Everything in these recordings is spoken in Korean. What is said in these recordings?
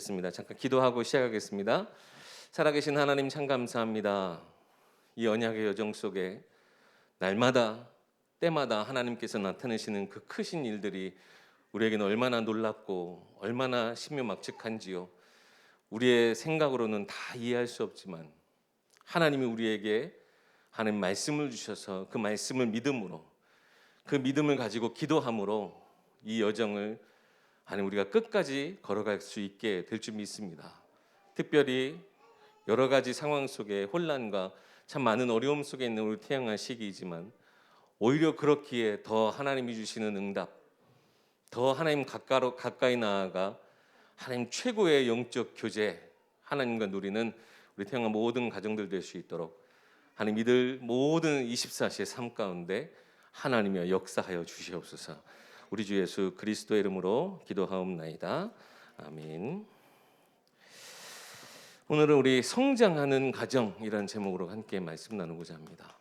잠깐 기도하고 시작하겠습니다. 살아계신 하나님 참 감사합니다. 이 언약의 여정 속에 날마다 때마다 하나님께서 나타내시는 그 크신 일들이 우리에게는 얼마나 놀랍고 얼마나 신묘막측한지요. 우리의 생각으로는 다 이해할 수 없지만 하나님이 우리에게 하나님 말씀을 주셔서 그 말씀을 믿음으로, 그 믿음을 가지고 기도함으로 이 여정을 하나님 우리가 끝까지 걸어갈 수 있게 될 줄 믿습니다. 특별히 여러 가지 상황 속에 혼란과 참 많은 어려움 속에 있는 우리 태어난 시기이지만 오히려 그렇기에 더 하나님이 주시는 응답, 더 하나님 가까이 나아가 하나님 최고의 영적 교제, 하나님과 누리는 우리 태어난 모든 가정들 될 수 있도록 하나님 이들 모든 24시의 삶 가운데 하나님이여 역사하여 주시옵소서. 우리 주 예수 그리스도의 이름으로 기도하옵나이다. 아멘. 오늘은 우리 성장하는 가정이라는 제목으로 함께 말씀 나누고자 합니다.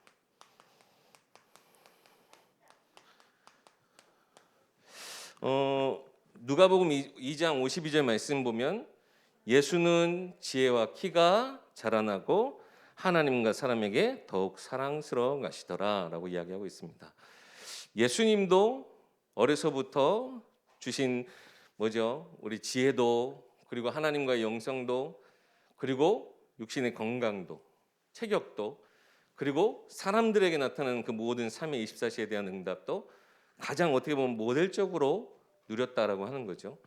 누가복음 2장 52절 말씀 보면 예수는 지혜와 키가 자라나고 하나님과 사람에게 더욱 사랑스러워 가시더라라고 이야기하고 있습니다. 예수님도 어려서부터 주신 우리 지혜도, 그리고 하나님과의 영성도, 그리고 육신의 건강도, 체격도, 그리고 사람들에게 나타나는 그 모든 삶의 24시에 대한 응답도 가장 어떻게 보면 모델적으로 누렸다라고 하는 거죠.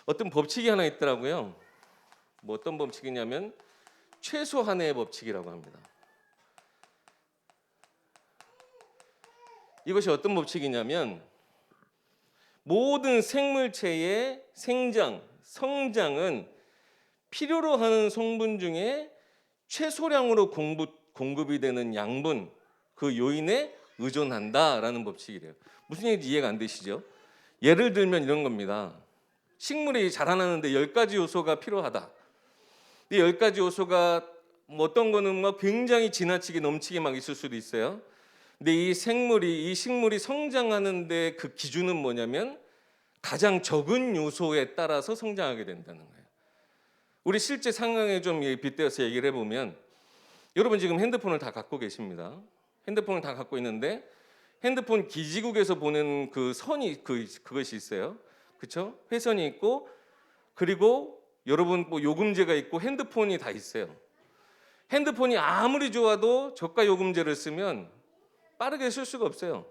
어떤 법칙이 하나 있더라고요. 어떤 법칙이냐면 최소한의 법칙이라고 합니다. 이것이 어떤 법칙이냐면 모든 생물체의 생장, 성장은 필요로 하는 성분 중에 최소량으로 공급이 되는 양분, 그 요인에 의존한다라는 법칙이래요. 무슨 얘기인지 이해가 안 되시죠? 예를 들면 이런 겁니다. 식물이 자라나는데 10가지 요소가 필요하다. 이 10가지 요소가 어떤 거는 굉장히 지나치게 넘치게 있을 수도 있어요. 근데 이 식물이 성장하는데 그 기준은 뭐냐면 가장 적은 요소에 따라서 성장하게 된다는 거예요. 우리 실제 상황에 좀 빗대어서 얘기를 해보면, 여러분 지금 핸드폰을 다 갖고 계십니다. 핸드폰을 다 갖고 있는데 핸드폰 기지국에서 보낸 그 선이 그것이 있어요. 그렇죠? 회선이 있고, 그리고 여러분 요금제가 있고 핸드폰이 다 있어요. 핸드폰이 아무리 좋아도 저가 요금제를 쓰면 빠르게 쓸 수가 없어요.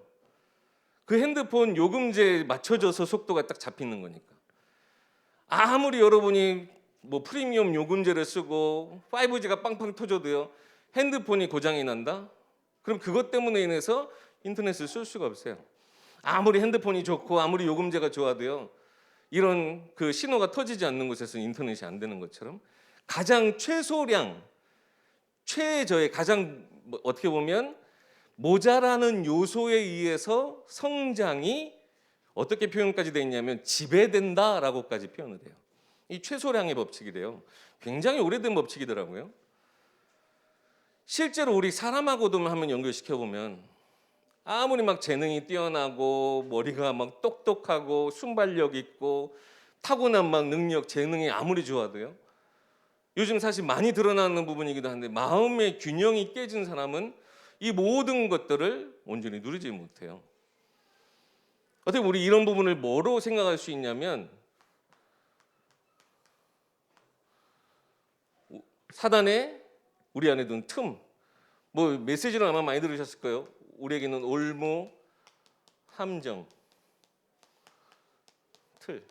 그 핸드폰 요금제에 맞춰져서 속도가 딱 잡히는 거니까. 아무리 여러분이 프리미엄 요금제를 쓰고 5G가 빵빵 터져도요, 핸드폰이 고장이 난다? 그럼 그것 때문에 인해서 인터넷을 쓸 수가 없어요. 아무리 핸드폰이 좋고 아무리 요금제가 좋아도요, 이런 그 신호가 터지지 않는 곳에서는 인터넷이 안 되는 것처럼 가장 최소량, 최저의 가장 어떻게 보면 모자라는 요소에 의해서 성장이 어떻게 표현까지 되어 있냐면 지배된다라고까지 표현을 해요. 이 최소량의 법칙이래요. 굉장히 오래된 법칙이더라고요. 실제로 우리 사람하고도 한번 연결시켜 보면 아무리 재능이 뛰어나고 머리가 똑똑하고 순발력 있고 타고난 능력, 재능이 아무리 좋아도요, 요즘 사실 많이 드러나는 부분이기도 한데 마음의 균형이 깨진 사람은 이 모든 것들을 온전히 누리지 못해요. 어떻게 우리 이런 부분을 뭐로 생각할 수 있냐면 사단의 우리 안에 둔 틈, 메시지를 아마 많이 들으셨을 거예요. 우리에게는 올무, 함정, 틀,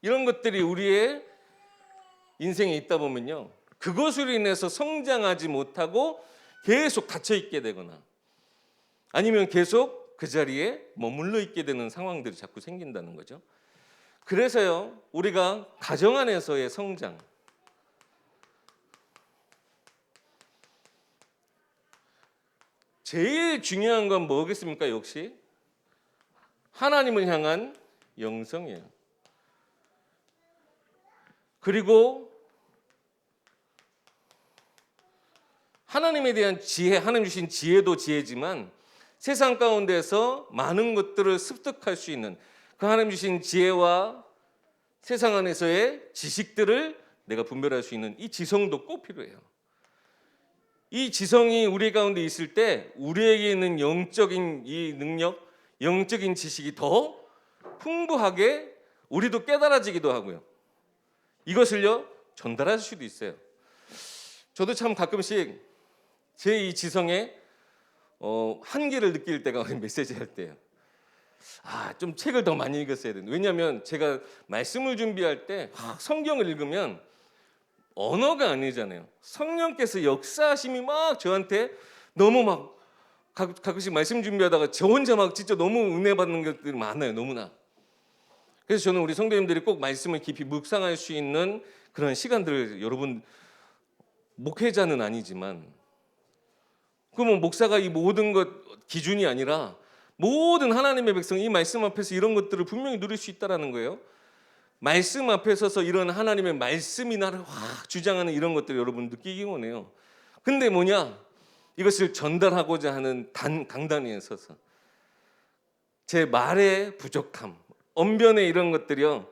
이런 것들이 우리의 인생에 있다 보면요, 그것으로 인해서 성장하지 못하고 계속 닫혀 있게 되거나 아니면 계속 그 자리에 머물러 있게 되는 상황들이 자꾸 생긴다는 거죠. 그래서요, 우리가 가정 안에서의 성장, 제일 중요한 건 뭐겠습니까? 역시 하나님을 향한 영성이에요. 그리고 하나님에 대한 지혜, 하나님 주신 지혜도 지혜지만 세상 가운데서 많은 것들을 습득할 수 있는 그 하나님 주신 지혜와 세상 안에서의 지식들을 내가 분별할 수 있는 이 지성도 꼭 필요해요. 이 지성이 우리 가운데 있을 때 우리에게 있는 영적인 이 능력, 영적인 지식이 더 풍부하게 우리도 깨달아지기도 하고요. 이것을요 전달할 수도 있어요. 저도 참 가끔씩 제 이 지성에 한계를 느낄 때가 메시지 할 때예요. 좀 책을 더 많이 읽었어야 되는데, 왜냐하면 제가 말씀을 준비할 때 성경을 읽으면 언어가 아니잖아요. 성령께서 역사하심이 막 저한테 너무 막 가끔씩 말씀 준비하다가 저 혼자 막 진짜 너무 은혜 받는 것들이 많아요. 너무나. 그래서 저는 우리 성도님들이 꼭 말씀을 깊이 묵상할 수 있는 그런 시간들을, 여러분 목회자는 아니지만 그러면 목사가 이 모든 것 기준이 아니라 모든 하나님의 백성 이 말씀 앞에서 이런 것들을 분명히 누릴 수 있다라는 거예요. 말씀 앞에 서서 이런 하나님의 말씀이 나를 확 주장하는 이런 것들을 여러분 느끼기 원해요. 근데 뭐냐? 이것을 전달하고자 하는 강단 위에 서서 제 말의 부족함, 언변의 이런 것들이요,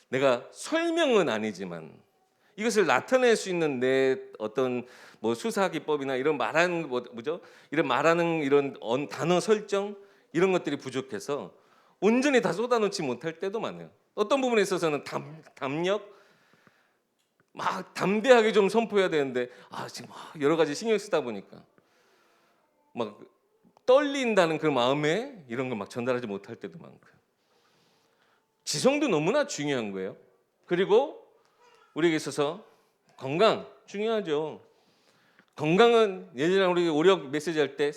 내가 설명은 아니지만 이것을 나타낼 수 있는 내 어떤 뭐 수사 기법이나 이런 말하는 이런 말하는 이런 단어 설정 이런 것들이 부족해서 온전히 다 쏟아놓지 못할 때도 많아요. 어떤 부분에 있어서는 담력 막 담대하게 좀 선포해야 되는데 지금 여러 가지 신경 쓰다 보니까 막 떨린다는 그 마음에 이런 거 막 전달하지 못할 때도 많고요. 지성도 너무나 중요한 거예요. 그리고 우리에게 있어서 건강 중요하죠. 건강은 예전에 우리 오력 메시지 할 때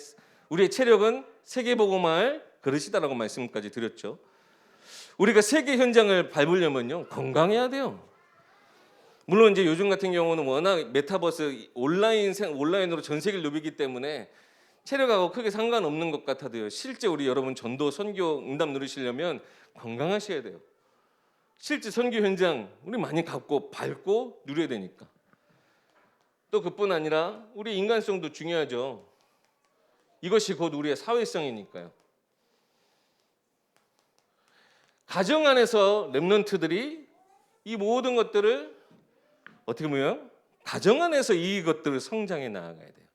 우리의 체력은 세계보고말 그릇이다라고 말씀까지 드렸죠. 우리가 세계 현장을 밟으려면요 건강해야 돼요. 물론 이제 요즘 같은 경우는 워낙 메타버스 온라인으로 전 세계를 누비기 때문에 체력하고 크게 상관없는 것 같아도요, 실제 우리 여러분 전도 선교 응답 누리시려면 건강하셔야 돼요. 실제 선교 현장 우리 많이 갖고 밟고 누려야 되니까. 또 그뿐 아니라 우리 인간성도 중요하죠. 이것이 곧 우리의 사회성이니까요. 가정 안에서 렘넌트들이 이 모든 것들을 어떻게 보면 가정 안에서 이것들을 성장해 나아가야 돼요.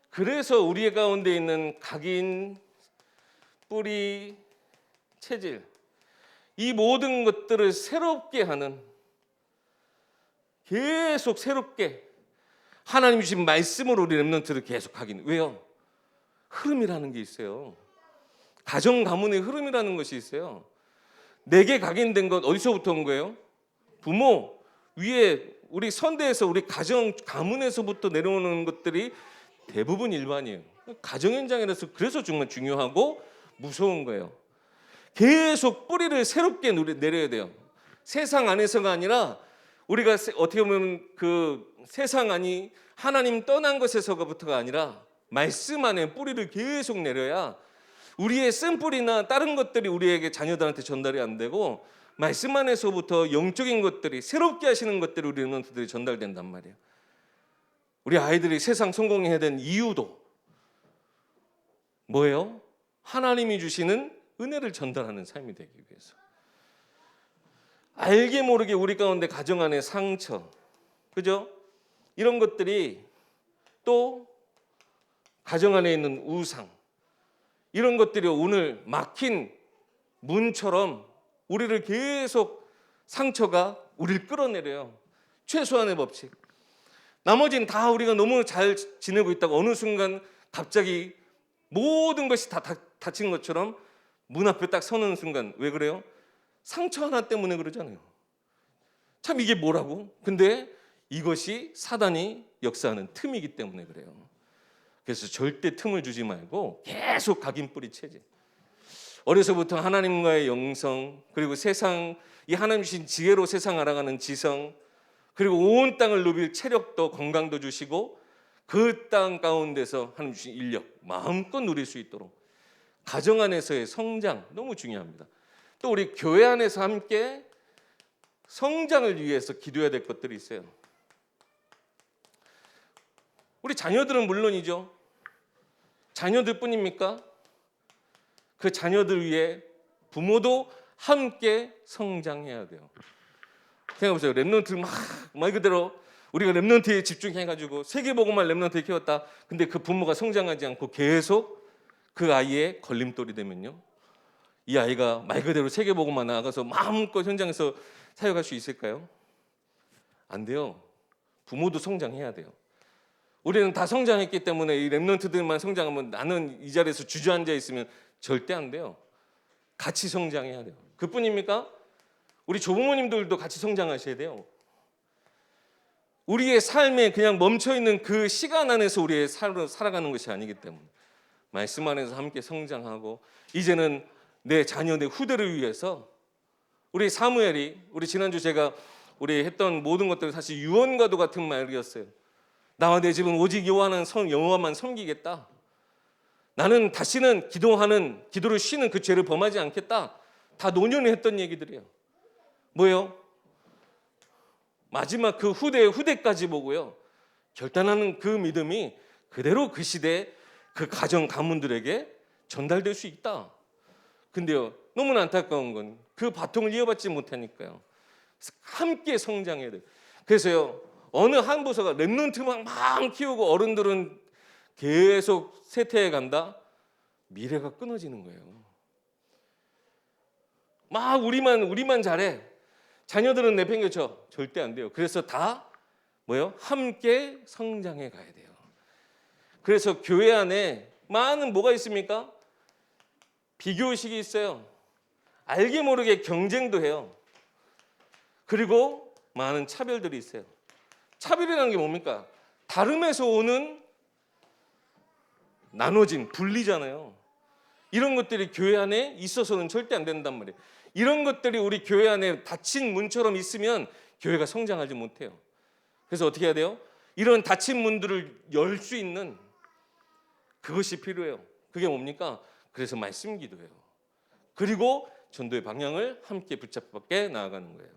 그래서 우리 가운데 있는 각인, 뿌리, 체질 이 모든 것들을 새롭게 하는, 계속 새롭게 하나님 주신 말씀으로 우리 렘넌트를 계속 하긴. 왜요? 흐름이라는 게 있어요. 가정 가문의 흐름이라는 것이 있어요. 내게 각인된 것 어디서부터 온 거예요? 부모 위에 우리 선대에서 우리 가정 가문에서부터 내려오는 것들이 대부분 일반이에요. 가정 현장에서 그래서 정말 중요하고 무서운 거예요. 계속 뿌리를 새롭게 내려야 돼요. 세상 안에서가 아니라 우리가 어떻게 보면 그 세상 아니 하나님 떠난 것에서부터가 아니라 말씀 안에 뿌리를 계속 내려야 우리의 쓴뿌리나 다른 것들이 우리에게 자녀들한테 전달이 안 되고 말씀 안에서부터 영적인 것들이 새롭게 하시는 것들이 우리 렘넌트들이 전달된단 말이에요. 우리 아이들이 세상 성공해야 되는 이유도 뭐예요? 하나님이 주시는 은혜를 전달하는 삶이 되기 위해서. 알게 모르게 우리 가운데 가정 안에 상처, 그죠? 이런 것들이 또 가정 안에 있는 우상, 이런 것들이 오늘 막힌 문처럼 우리를 계속 상처가 우리를 끌어내려요. 최소한의 법칙. 나머지는 다 우리가 너무 잘 지내고 있다가 어느 순간 갑자기 모든 것이 다 닫힌 것처럼 문 앞에 딱 서는 순간 왜 그래요? 상처 하나 때문에 그러잖아요. 참 이게 뭐라고? 근데 이것이 사단이 역사하는 틈이기 때문에 그래요. 그래서 절대 틈을 주지 말고 계속 각인 뿌리 체질. 어려서부터 하나님과의 영성, 그리고 세상 이 하나님 주신 지혜로 세상 알아가는 지성, 그리고 온 땅을 누빌 체력도 건강도 주시고 그 땅 가운데서 하나님 주신 인력 마음껏 누릴 수 있도록 가정 안에서의 성장 너무 중요합니다. 또 우리 교회 안에서 함께 성장을 위해서 기도해야 될 것들이 있어요. 우리 자녀들은 물론이죠. 자녀들뿐입니까? 그 자녀들 위해 부모도 함께 성장해야 돼요. 생각해보세요. 렘넌트 말 그대로 우리가 렘넌트에 집중해가지고 세계복음만 렘넌트에 키웠다. 근데 그 부모가 성장하지 않고 계속 그 아이의 걸림돌이 되면요, 이 아이가 말 그대로 세계복음만 나가서 마음껏 현장에서 사역할 수 있을까요? 안 돼요. 부모도 성장해야 돼요. 우리는 다 성장했기 때문에 이 렘넌트들만 성장하면 나는 이 자리에서 주저앉아 있으면 절대 안 돼요. 같이 성장해야 돼요. 그뿐입니까? 우리 조부모님들도 같이 성장하셔야 돼요. 우리의 삶에 그냥 멈춰있는 그 시간 안에서 우리의 삶을 살아가는 것이 아니기 때문에 말씀 안에서 함께 성장하고, 이제는 내 자녀, 내 후대를 위해서 우리 사무엘이, 우리 지난주 제가 우리 했던 모든 것들은 사실 유언과도 같은 말이었어요. 나와 내 집은 오직 여호와만 섬기겠다. 나는 다시는 기도를 쉬는 그 죄를 범하지 않겠다. 다 노년에 했던 얘기들이에요. 뭐예요? 마지막 그 후대까지 보고요, 결단하는 그 믿음이 그대로 그 시대 그 가정 가문들에게 전달될 수 있다. 근데요, 너무나 안타까운 건 그 바통을 이어받지 못하니까요. 함께 성장해야 돼요. 그래서요, 어느 한 부서가 렘넌트만 막 키우고 어른들은 계속 쇠퇴해 간다? 미래가 끊어지는 거예요. 막 우리만 잘해. 자녀들은 내팽개쳐. 절대 안 돼요. 그래서 다 뭐예요? 함께 성장해 가야 돼요. 그래서 교회 안에 많은 뭐가 있습니까? 비교의식이 있어요. 알게 모르게 경쟁도 해요. 그리고 많은 차별들이 있어요. 차별이라는 게 뭡니까? 다름에서 오는 나눠짐, 분리잖아요. 이런 것들이 교회 안에 있어서는 절대 안 된단 말이에요. 이런 것들이 우리 교회 안에 닫힌 문처럼 있으면 교회가 성장하지 못해요. 그래서 어떻게 해야 돼요? 이런 닫힌 문들을 열 수 있는 그것이 필요해요. 그게 뭡니까? 그래서 말씀 기도예요. 그리고 전도의 방향을 함께 붙잡게 나아가는 거예요.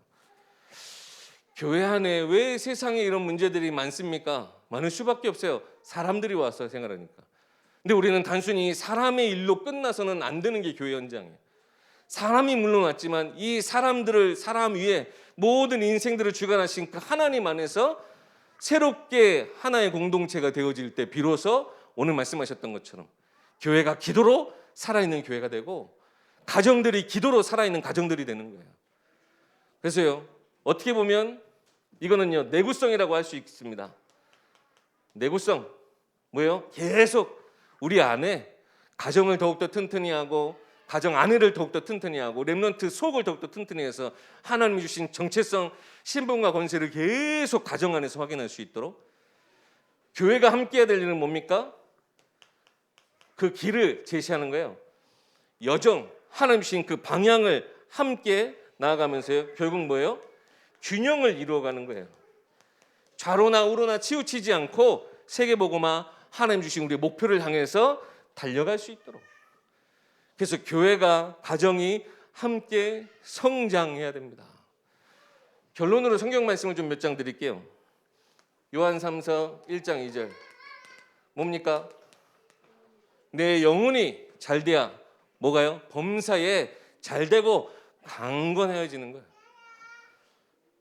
교회 안에 왜 세상에 이런 문제들이 많습니까? 많을 수밖에 없어요. 사람들이 와서 생활하니까. 근데 우리는 단순히 사람의 일로 끝나서는 안 되는 게 교회 현장이에요. 사람이 물론 왔지만 이 사람 위에 모든 인생들을 주관하신 그 하나님 안에서 새롭게 하나의 공동체가 되어질 때 비로소 오늘 말씀하셨던 것처럼 교회가 기도로 살아있는 교회가 되고, 가정들이 기도로 살아있는 가정들이 되는 거예요. 그래서요, 어떻게 보면 이거는요, 내구성이라고 할 수 있습니다. 내구성 뭐예요? 계속 우리 안에 가정을 더욱더 튼튼히 하고, 가정 아내를 더욱더 튼튼히 하고, 렘넌트 속을 더욱더 튼튼히 해서 하나님이 주신 정체성, 신분과 권세를 계속 가정 안에서 확인할 수 있도록 교회가 함께 해야 될 일은 뭡니까? 그 길을 제시하는 거예요. 여정, 하나님 주신 그 방향을 함께 나아가면서요, 결국 뭐예요? 균형을 이루어가는 거예요. 좌로나 우로나 치우치지 않고 세계복음화, 하나님 주신 우리의 목표를 향해서 달려갈 수 있도록. 그래서 교회가, 가정이 함께 성장해야 됩니다. 결론으로 성경 말씀을 좀 몇 장 드릴게요. 요한 3서 1장 2절 뭡니까? 내 영혼이 잘돼야 뭐가요? 범사에 잘되고 강건해지는 거예요.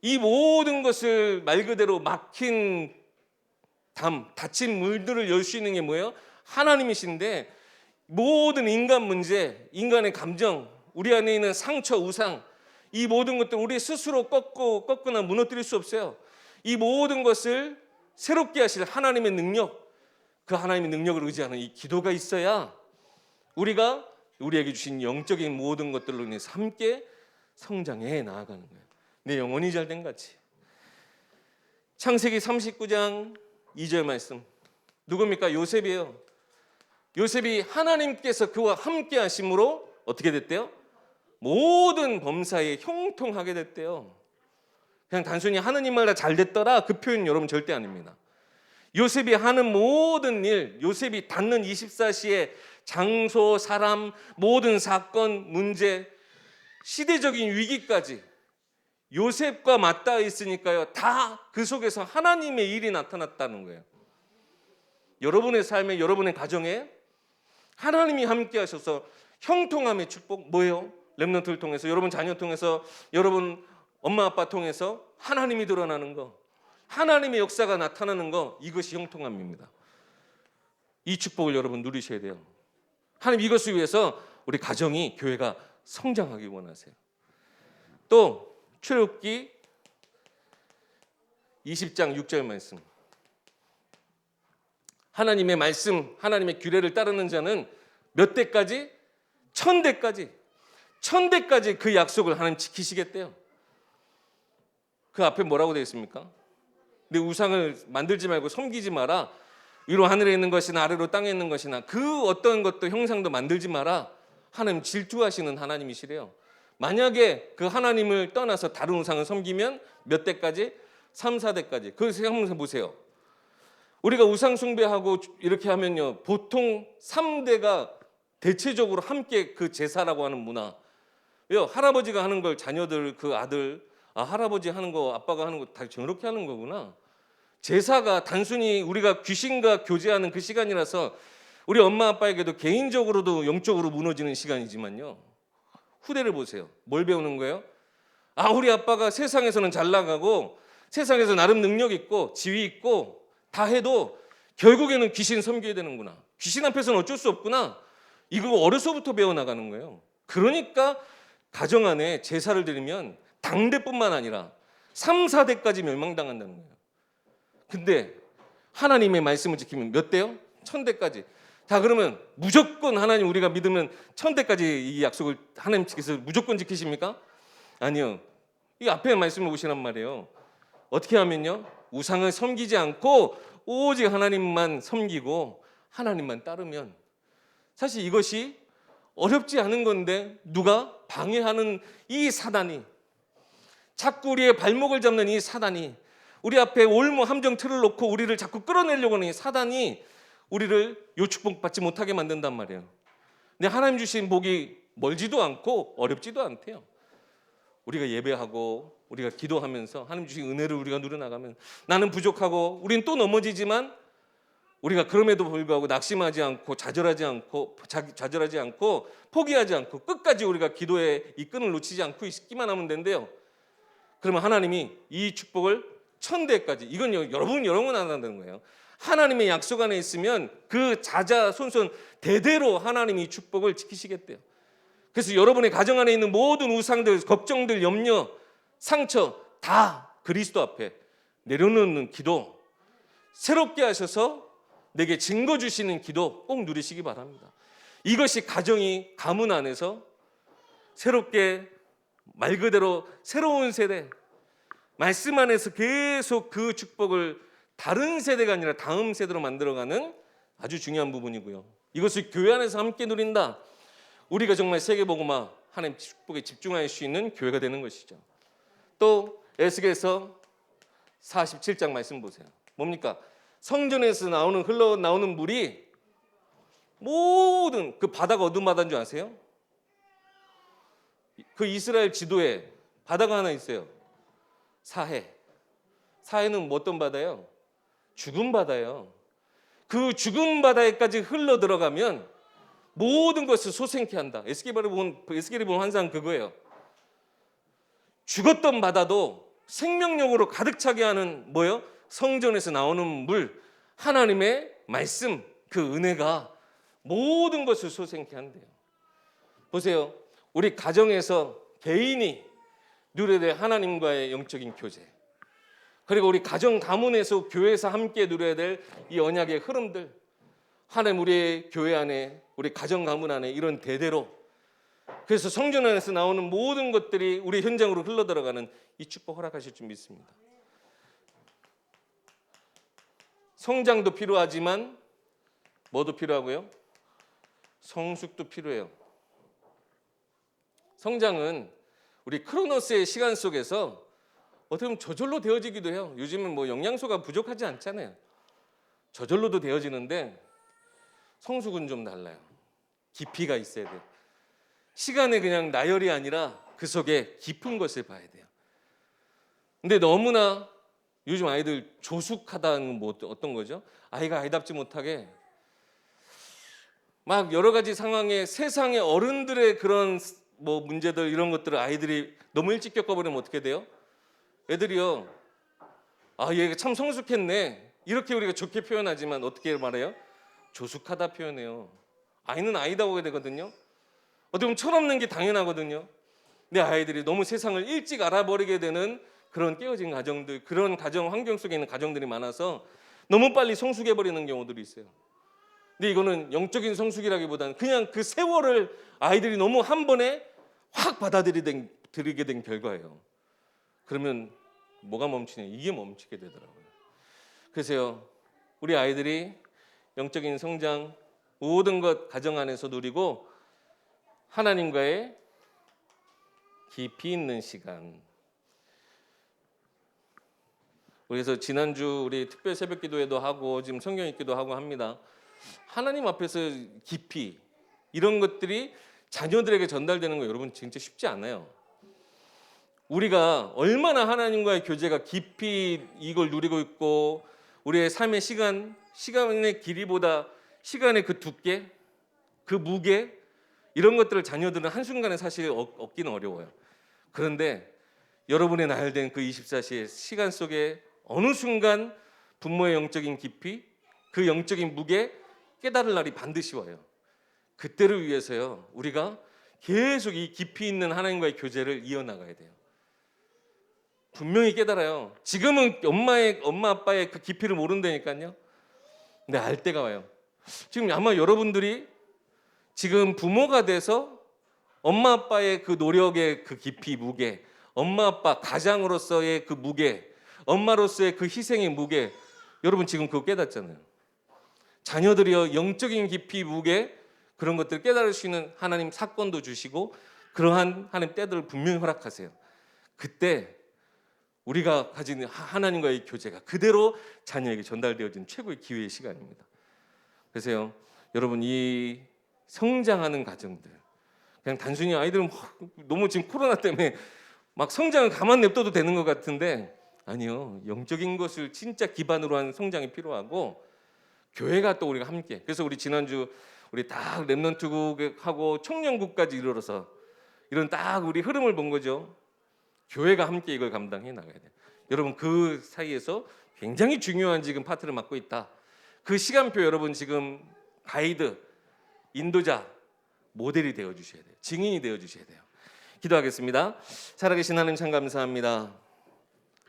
이 모든 것을 말 그대로 막힌 닫힌 물들을 열 수 있는 게 뭐예요? 하나님이신데, 모든 인간 문제, 인간의 감정, 우리 안에 있는 상처, 우상, 이 모든 것들 우리 스스로 꺾거나 무너뜨릴 수 없어요. 이 모든 것을 새롭게 하실 하나님의 능력, 그 하나님의 능력을 의지하는 이 기도가 있어야 우리가 우리에게 주신 영적인 모든 것들로 인해서 함께 성장해 나아가는 거예요. 내 영혼이 잘된 같이. 창세기 39장 2절 말씀 누굽니까? 요셉이에요. 요셉이 하나님께서 그와 함께 하심으로 어떻게 됐대요? 모든 범사에 형통하게 됐대요. 그냥 단순히 하느님 말다 잘 됐더라, 그 표현 여러분 절대 아닙니다. 요셉이 하는 모든 일, 요셉이 닿는 24시의 장소, 사람, 모든 사건, 문제, 시대적인 위기까지 요셉과 맞닿아 있으니까요, 다 그 속에서 하나님의 일이 나타났다는 거예요. 여러분의 삶에, 여러분의 가정에 하나님이 함께 하셔서 형통함의 축복, 뭐예요? 렘넌트를 통해서, 여러분 자녀 통해서, 여러분 엄마 아빠 통해서 하나님이 드러나는 거, 하나님의 역사가 나타나는 거, 이것이 형통함입니다. 이 축복을 여러분 누리셔야 돼요. 하나님 이것을 위해서 우리 가정이, 교회가 성장하기 원하세요. 또 출애굽기 20장 6절 말씀, 하나님의 말씀, 하나님의 규례를 따르는 자는 몇 대까지? 1000대까지. 1000대까지 그 약속을 하나님 지키시겠대요. 그 앞에 뭐라고 되어 있습니까? 내 우상을 만들지 말고 섬기지 마라. 위로 하늘에 있는 것이나 아래로 땅에 있는 것이나 그 어떤 것도 형상도 만들지 마라. 하나님 질투하시는 하나님이시래요. 만약에 그 하나님을 떠나서 다른 우상을 섬기면 몇 대까지? 3, 4대까지. 그래서 한번 보세요. 우리가 우상 숭배하고 이렇게 하면요, 보통 3대가 대체적으로 함께 그 제사라고 하는 문화. 왜요? 할아버지가 하는 걸 자녀들, 그 아들, 할아버지 하는 거, 아빠가 하는 거 다 저렇게 하는 거구나. 제사가 단순히 우리가 귀신과 교제하는 그 시간이라서 우리 엄마 아빠에게도 개인적으로도 영적으로 무너지는 시간이지만요, 후대를 보세요. 뭘 배우는 거예요? 우리 아빠가 세상에서는 잘 나가고 세상에서 나름 능력 있고 지위 있고 다 해도 결국에는 귀신 섬겨야 되는구나. 귀신 앞에서는 어쩔 수 없구나. 이거 어려서부터 배워나가는 거예요. 그러니까 가정 안에 제사를 드리면 당대뿐만 아니라 3, 4대까지 멸망당한다는 거예요. 근데 하나님의 말씀을 지키면 몇 대요? 1000대까지. 자, 그러면 무조건 하나님 우리가 믿으면 1000대까지 이 약속을 하나님께서 무조건 지키십니까? 아니요. 이 앞에 말씀을 보시란 말이에요. 어떻게 하면요, 우상을 섬기지 않고 오직 하나님만 섬기고 하나님만 따르면, 사실 이것이 어렵지 않은 건데 누가 방해하는 이 사단이, 자꾸 우리의 발목을 잡는 이 사단이, 우리 앞에 올무 함정 틀을 놓고 우리를 자꾸 끌어내려고 하는 이 사단이 우리를 요 축복 받지 못하게 만든단 말이에요. 근데 하나님 주신 복이 멀지도 않고 어렵지도 않대요. 우리가 예배하고 우리가 기도하면서 하나님 주신 은혜를 우리가 누려나가면, 나는 부족하고 우린 또 넘어지지만 우리가 그럼에도 불구하고 낙심하지 않고 좌절하지 않고 포기하지 않고 끝까지 우리가 기도의 이 끈을 놓치지 않고 있기만 하면 된대요. 그러면 하나님이 이 축복을 1000대까지, 이건 여러분 안 한다는 거예요. 하나님의 약속 안에 있으면 그 자자손손 대대로 하나님이 축복을 지키시겠대요. 그래서 여러분의 가정 안에 있는 모든 우상들, 걱정들, 염려, 상처 다 그리스도 앞에 내려놓는 기도, 새롭게 하셔서 내게 증거 주시는 기도 꼭 누리시기 바랍니다. 이것이 가정이, 가문 안에서 새롭게, 말 그대로 새로운 세대, 말씀 안에서 계속 그 축복을 다른 세대가 아니라 다음 세대로 만들어가는 아주 중요한 부분이고요. 이것을 교회 안에서 함께 누린다. 우리가 정말 세계복음화, 하나님 축복에 집중할 수 있는 교회가 되는 것이죠. 또 에스겔서 47장 말씀 보세요. 뭡니까? 성전에서 흘러나오는 물이 모든 그 바다가 어떤 바다인 줄 아세요? 그 이스라엘 지도에 바다가 하나 있어요. 사해. 사해는 뭐 어떤 바다예요? 죽은 바다예요. 그 죽은 바다에까지 흘러 들어가면 모든 것을 소생케 한다. 에스겔이 본 환상은 그거예요. 죽었던 바다도 생명력으로 가득 차게 하는 뭐예요? 성전에서 나오는 물, 하나님의 말씀, 그 은혜가 모든 것을 소생케 한대요. 보세요. 우리 가정에서 개인이 누려야 될 하나님과의 영적인 교제, 그리고 우리 가정 가문에서 교회에서 함께 누려야 될 이 언약의 흐름들, 하나님 우리의 교회 안에, 우리 가정 가문 안에 이런 대대로, 그래서 성전 안에서 나오는 모든 것들이 우리 현장으로 흘러들어가는 이 축복 허락하실 줄 믿습니다. 성장도 필요하지만 뭐도 필요하고요? 성숙도 필요해요. 성장은 우리 크로노스의 시간 속에서 어떻게 보면 저절로 되어지기도 해요. 요즘은 뭐 영양소가 부족하지 않잖아요. 저절로도 되어지는데 성숙은 좀 달라요. 깊이가 있어야 돼요. 시간의 그냥 나열이 아니라 그 속에 깊은 것을 봐야 돼요. 근데 너무나 요즘 아이들 조숙하다는 뭐 어떤 거죠? 아이가 아이답지 못하게 막 여러 가지 상황에 세상의 어른들의 그런 뭐 문제들 이런 것들을 아이들이 너무 일찍 겪어버리면 어떻게 돼요? 애들이요, 아 얘가 참 성숙했네 이렇게 우리가 좋게 표현하지만 어떻게 말해요? 조숙하다 표현해요. 아이는 아이다고 해야 되거든요. 어떻게 보면 철없는 게 당연하거든요. 내 아이들이 너무 세상을 일찍 알아버리게 되는 그런 깨어진 가정들, 그런 가정 환경 속에 있는 가정들이 많아서 너무 빨리 성숙해버리는 경우들이 있어요. 근데 이거는 영적인 성숙이라기보다는 그냥 그 세월을 아이들이 너무 한 번에 확 받아들이게 된 결과예요. 그러면 뭐가 멈추냐? 이게 멈추게 되더라고요. 그래서요, 우리 아이들이 영적인 성장 모든 것 가정 안에서 누리고 하나님과의 깊이 있는 시간. 그래서 지난주 우리 특별 새벽 기도회도 하고 지금 성경 읽기도 하고 합니다. 하나님 앞에서 깊이 이런 것들이 자녀들에게 전달되는 거 여러분 진짜 쉽지 않아요. 우리가 얼마나 하나님과의 교제가 깊이 이걸 누리고 있고 우리의 삶의 시간의 길이보다 시간의 그 두께, 그 무게 이런 것들을 자녀들은 한순간에 사실 얻기는 어려워요. 그런데 여러분의 나열된 그 24시의 시간 속에 어느 순간 부모의 영적인 깊이, 그 영적인 무게 깨달을 날이 반드시 와요. 그때를 위해서요, 우리가 계속 이 깊이 있는 하나님과의 교제를 이어나가야 돼요. 분명히 깨달아요. 지금은 엄마 아빠의 그 깊이를 모른다니까요. 근데 알 때가 와요. 지금 아마 여러분들이 지금 부모가 돼서 엄마 아빠의 그 노력의 그 깊이 무게, 엄마 아빠 가장으로서의 그 무게, 엄마로서의 그 희생의 무게, 여러분 지금 그거 깨닫잖아요. 자녀들이요, 영적인 깊이 무게 그런 것들 깨달을 수 있는 하나님 사건도 주시고 그러한 하나님 때들을 분명히 허락하세요. 그때 우리가 가진 하나님과의 교제가 그대로 자녀에게 전달되어진 최고의 기회의 시간입니다. 그래서요, 여러분 이 성장하는 가정들, 그냥 단순히 아이들은 너무 지금 코로나 때문에 막 성장을 가만 냅둬도 되는 것 같은데 아니요, 영적인 것을 진짜 기반으로 한 성장이 필요하고 교회가 또 우리가 함께, 그래서 우리 지난주 우리 딱 렘넌트국하고 청년국까지 이르러서 이런 딱 우리 흐름을 본 거죠. 교회가 함께 이걸 감당해 나가야 돼요. 여러분 그 사이에서 굉장히 중요한 지금 파트를 맡고 있다. 그 시간표 여러분 지금 가이드, 인도자, 모델이 되어 주셔야 돼요. 증인이 되어 주셔야 돼요. 기도하겠습니다. 살아계신 하나님 참 감사합니다.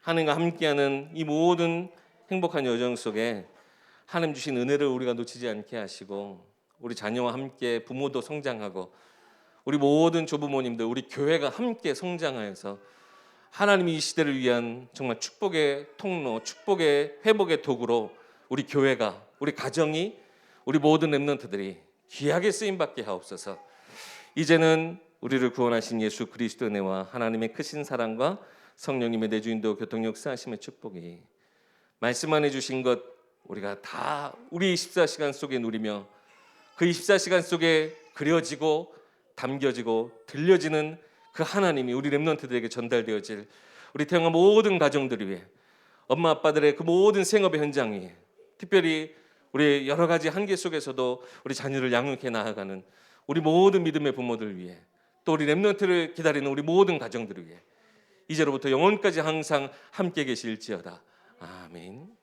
하나님과 함께하는 이 모든 행복한 여정 속에 하나님 주신 은혜를 우리가 놓치지 않게 하시고 우리 자녀와 함께 부모도 성장하고 우리 모든 조부모님들, 우리 교회가 함께 성장하여서 하나님이 이 시대를 위한 정말 축복의 통로, 축복의 회복의 도구로 우리 교회가, 우리 가정이, 우리 모든 렘넌트들이 귀하게 쓰임받게 하옵소서. 이제는 우리를 구원하신 예수 그리스도의 은혜와 하나님의 크신 사랑과 성령님의 내주인도 교통 역사하심의 축복이 말씀 안에 주신 것 우리가 다 우리 24시간 속에 누리며 그 24시간 속에 그려지고 담겨지고 들려지는 그 하나님이 우리 렘넌트들에게 전달되어질 우리 태영아 모든 가정들을 위해 엄마 아빠들의 그 모든 생업의 현장 위에 특별히 우리 여러 가지 한계 속에서도 우리 자녀를 양육해 나아가는 우리 모든 믿음의 부모들 위해 또 우리 렘넌트를 기다리는 우리 모든 가정들을 위해 이제로부터 영원까지 항상 함께 계실지어다. 아멘.